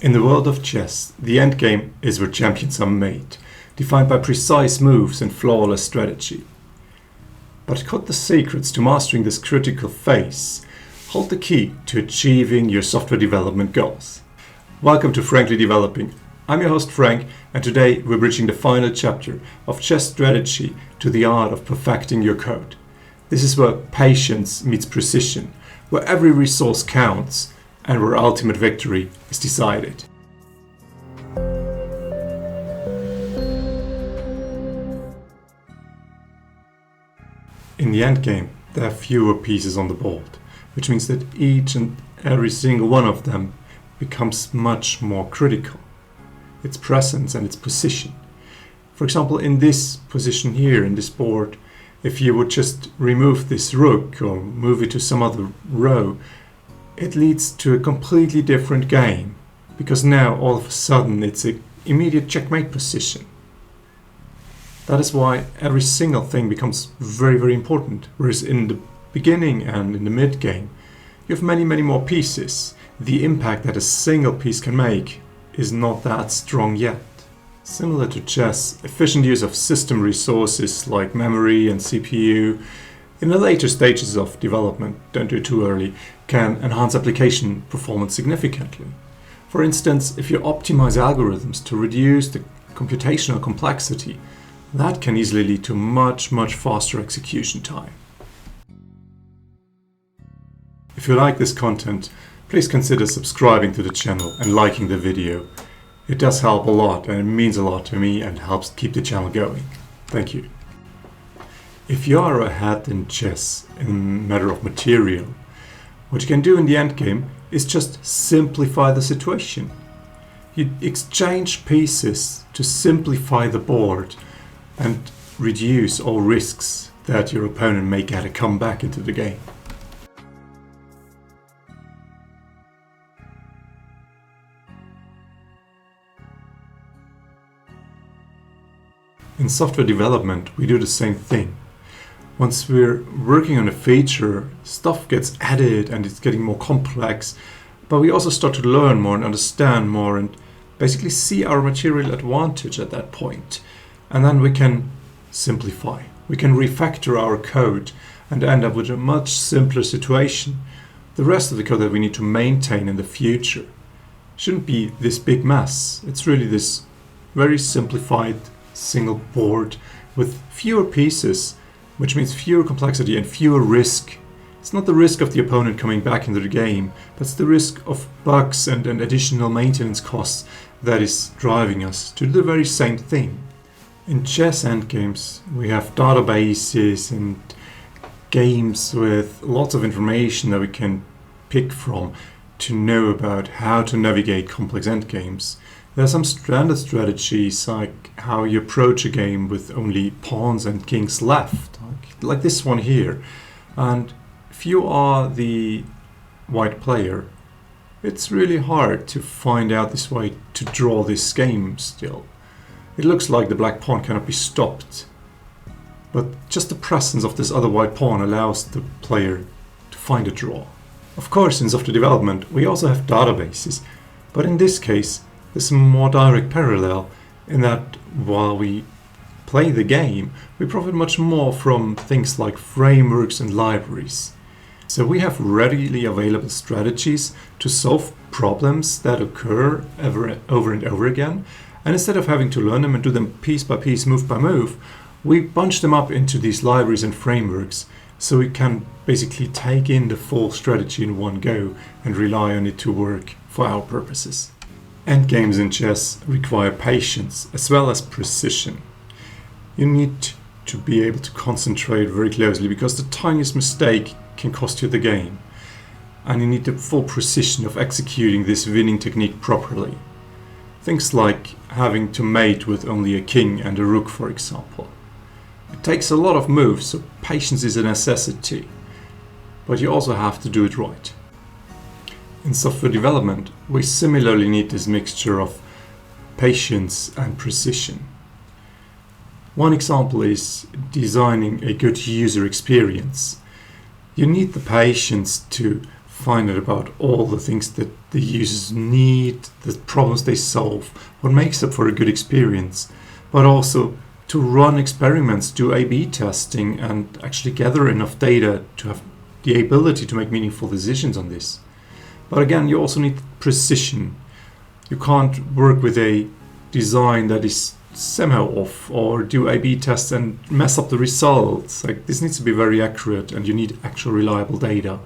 In the world of chess, the endgame is where champions are made, defined by precise moves and flawless strategy. But could the secrets to mastering this critical phase hold the key to achieving your software development goals? Welcome to Frankly Developing. I'm your host Frank, and today we're bridging the final chapter of chess strategy to the art of perfecting your code. This is where patience meets precision, where every resource counts, and where ultimate victory is decided. In the endgame, there are fewer pieces on the board, which means that each and every single one of them becomes much more critical. Its presence and its position. For example, in this position here, in this board, if you would just remove this rook or move it to some other row, it leads to a completely different game, because now all of a sudden it's an immediate checkmate position. That is why every single thing becomes very, very important. Whereas in the beginning and in the mid game, you have many, many more pieces. The impact that a single piece can make is not that strong yet. Similar to chess, efficient use of system resources like memory and CPU in the later stages of development, don't do it too early, can enhance application performance significantly. For instance, if you optimize algorithms to reduce the computational complexity, that can easily lead to much faster execution time. If you like this content, please consider subscribing to the channel and liking the video. It does help a lot, and it means a lot to me and helps keep the channel going. Thank you. If you are ahead in chess in a matter of material, what you can do in the endgame is just simplify the situation. You exchange pieces to simplify the board and reduce all risks that your opponent may get a comeback into the game. In software development, we do the same thing. Once we're working on a feature, stuff gets added and it's getting more complex, but we also start to learn more and understand more and basically see our material advantage at that point. And then we can simplify. We can refactor our code and end up with a much simpler situation. The rest of the code that we need to maintain in the future shouldn't be this big mess. It's really this very simplified single board with fewer pieces, which means fewer complexity and fewer risk. It's not the risk of the opponent coming back into the game, but it's the risk of bugs and additional maintenance costs that is driving us to do the very same thing. In chess endgames, we have databases and games with lots of information that we can pick from to know about how to navigate complex endgames. There are some standard strategies, like how you approach a game with only pawns and kings left, like this one here. And if you are the white player, it's really hard to find out this way to draw this game still. It looks like the black pawn cannot be stopped, but just the presence of this other white pawn allows the player to find a draw. Of course, in software development, we also have databases, but in this case, there's a more direct parallel in that while we play the game, we profit much more from things like frameworks and libraries. So we have readily available strategies to solve problems that occur over and over again. And instead of having to learn them and do them piece by piece, move by move, we bunch them up into these libraries and frameworks so we can basically take in the full strategy in one go and rely on it to work for our purposes. Endgames in chess require patience as well as precision. You need to be able to concentrate very closely because the tiniest mistake can cost you the game. And you need the full precision of executing this winning technique properly. Things like having to mate with only a king and a rook, for example. It takes a lot of moves, so patience is a necessity. But you also have to do it right. In software development, we similarly need this mixture of patience and precision. One example is designing a good user experience. You need the patience to find out about all the things that the users need, the problems they solve, what makes up for a good experience, but also to run experiments, do A/B testing, and actually gather enough data to have the ability to make meaningful decisions on this. But again, you also need precision. You can't work with a design that is somehow off, or do A/B tests and mess up the results. Like, this needs to be very accurate, and you need actual reliable data.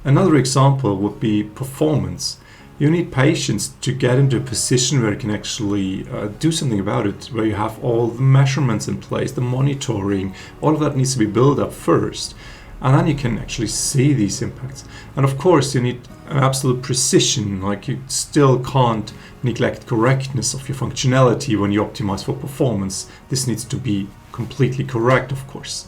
Another example would be performance. You need patience to get into a position where you can actually do something about it, where you have all the measurements in place, the monitoring, all of that needs to be built up first. And then you can actually see these impacts. And of course, you need an absolute precision. Like, you still can't neglect correctness of your functionality when you optimize for performance. This needs to be completely correct, of course.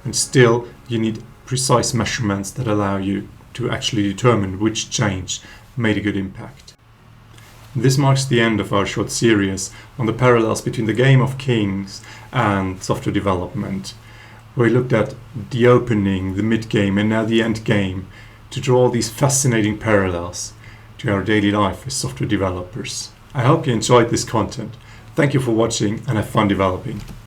And still, you need precise measurements that allow you to actually determine which change made a good impact. This marks the end of our short series on the parallels between the game of kings and software development, where we looked at the opening, the mid-game, and now the end game, to draw these fascinating parallels to our daily life as software developers. I hope you enjoyed this content. Thank you for watching, and have fun developing.